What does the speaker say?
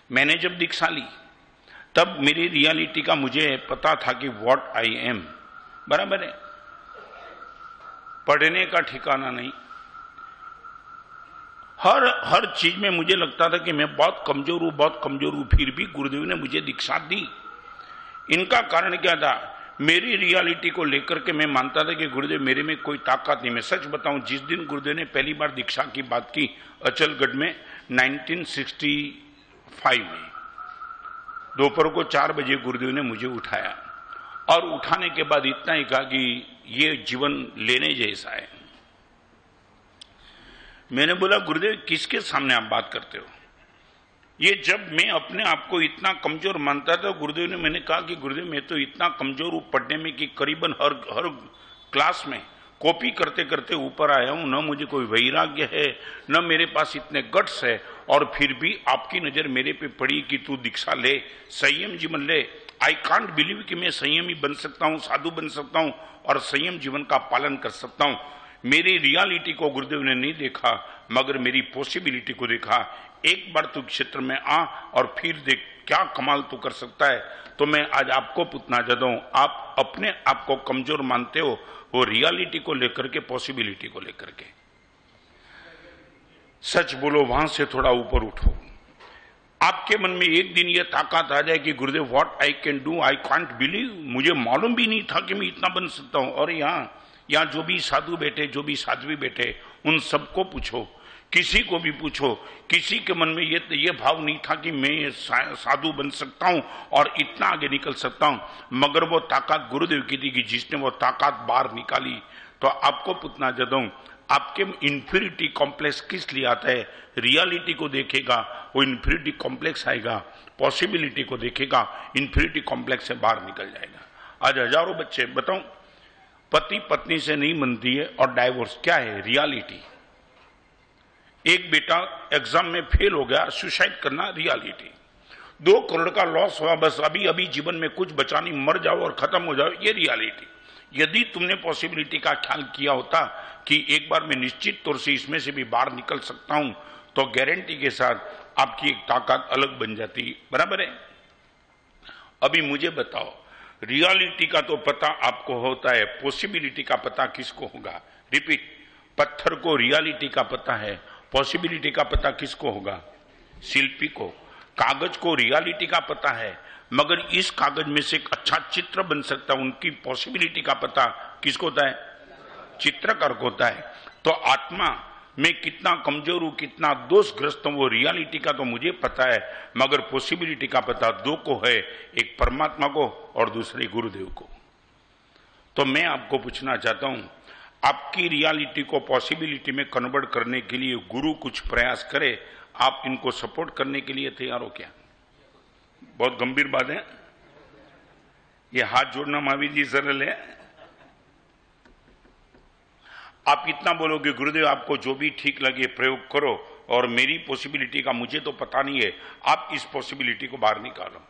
मैंने जब दीक्षा ली तब मेरी रियलिटी का मुझे पता था कि व्हाट आई एम, बराबर है। पढ़ने का ठिकाना नहीं, हर चीज में मुझे लगता था कि मैं बहुत कमजोर हूं, फिर भी गुरुदेव ने मुझे दीक्षा दी। इनका कारण क्या था? मेरी रियलिटी को लेकर के मैं मानता था कि गुरुदेव मेरे में कोई ताकत नहीं। मैं सच बताऊं, जिस दिन गुरुदेव ने पहली बार दीक्षा की बात की अचलगढ़ में 1965 में, दोपहर को 4 बजे गुरुदेव ने मुझे उठाया और उठाने के बाद इतना ही कहा कि ये जीवन लेने जैसा है। मैंने बोला गुरुदेव किसके सामने आप बात करते हो? ये जब मैं अपने आप को इतना कमजोर मानता था, गुरुदेव ने, मैंने कहा कि गुरुदेव मैं तो इतना कमजोर हूं पढ़ने में कि करीबन हर क्लास में कॉपी करते करते ऊपर आया हूं। न मुझे कोई वैराग्य है, न मेरे पास इतने गट्स है, और फिर भी आपकी नजर मेरे पे पड़ी कि तू दीक्षा ले, संयम जीवन ले। आई कांट बिलीव कि मैं संयमी बन सकता हूं, साधु बन सकता हूं और संयम जीवन का पालन कर सकता हूं। मेरी रियलिटी को गुरुदेव ने नहीं देखा, मगर मेरी पॉसिबिलिटी को देखा। एक बार तू क्षेत्र में आ और फिर देख क्या कमाल तू कर सकता है। तो मैं आज आपको पूछना चाहता हूं, आप अपने आप को कमजोर मानते हो, वो रियलिटी को लेकर के, पॉसिबिलिटी को लेकर के? सच बोलो, वहां से थोड़ा ऊपर उठो। आपके मन में एक दिन ये ताकत आ जाए कि गुरुदेव what I can do, I can't believe, मुझे मालूम भी नहीं था कि मैं इतना बन सकता हूं। और यहाँ जो भी साधु बैठे, जो भी साध्वी बैठे, उन सबको पूछो, किसी को भी पूछो, किसी के मन में ये भाव नहीं था कि मैं साधु बन सकता हूं और इतना आगे निकल सकता हूं, मगर वो ताकत गुरुदेव की थी कि जिसने वो ताकत बाहर निकाली। तो आपको पूछना चाहता हूं, आपके इंफीरियरिटी कॉम्प्लेक्स किस लिए आता है? रियलिटी को देखेगा, वो इंफीरियरिटी कॉम्प्लेक्स आएगा, पॉसिबिलिटी को देखेगा, इंफीरियरिटी कॉम्प्लेक्स से बाहर निकल जाएगा। आज हजारों बच्चे, बताऊं, पति पत्नी से नहीं बनती है और डाइवोर्स क्या है? रियलिटी। एक बेटा एग्जाम में फेल हो गया, सुसाइड करना, रियलिटी। 2 करोड़ का लॉस हुआ, बस अभी अभी जीवन में कुछ बचा नहीं, मर जाओ और खत्म हो जाओ, ये रियलिटी। यदि तुमने पॉसिबिलिटी का ख्याल किया होता कि एक बार मैं निश्चित तौर से इसमें से भी बाहर निकल सकता हूं, तो गारंटी के साथ आपकी एक ताकत अलग बन जाती, बराबर है। अभी मुझे बताओ, रियलिटी का तो पता आपको होता है, पॉसिबिलिटी का पता किसको होगा? रिपीट, पत्थर को रियलिटी का पता है, पॉसिबिलिटी का पता किसको होगा? शिल्पी को। कागज को रियलिटी का पता है, मगर इस कागज में से एक अच्छा चित्र बन सकता है, उनकी पॉसिबिलिटी का पता किसको होता है? चित्रकार को होता है। तो आत्मा में कितना कमजोर हूं, कितना दोषग्रस्त हूं, वो रियलिटी का तो मुझे पता है, मगर पॉसिबिलिटी का पता 2 को है, एक परमात्मा को और दूसरे गुरुदेव को। तो मैं आपको पूछना चाहता हूं, आपकी रियलिटी को पॉसिबिलिटी में कन्वर्ट करने के लिए गुरु कुछ प्रयास करे, आप इनको सपोर्ट करने के लिए तैयार हो क्या? बहुत गंभीर बात है ये। हाथ जोड़ना महावीर जी सरल है। आप इतना बोलोगे गुरुदेव आपको जो भी ठीक लगे प्रयोग करो, और मेरी पॉसिबिलिटी का मुझे तो पता नहीं है, आप इस पॉसिबिलिटी को बाहर निकालो।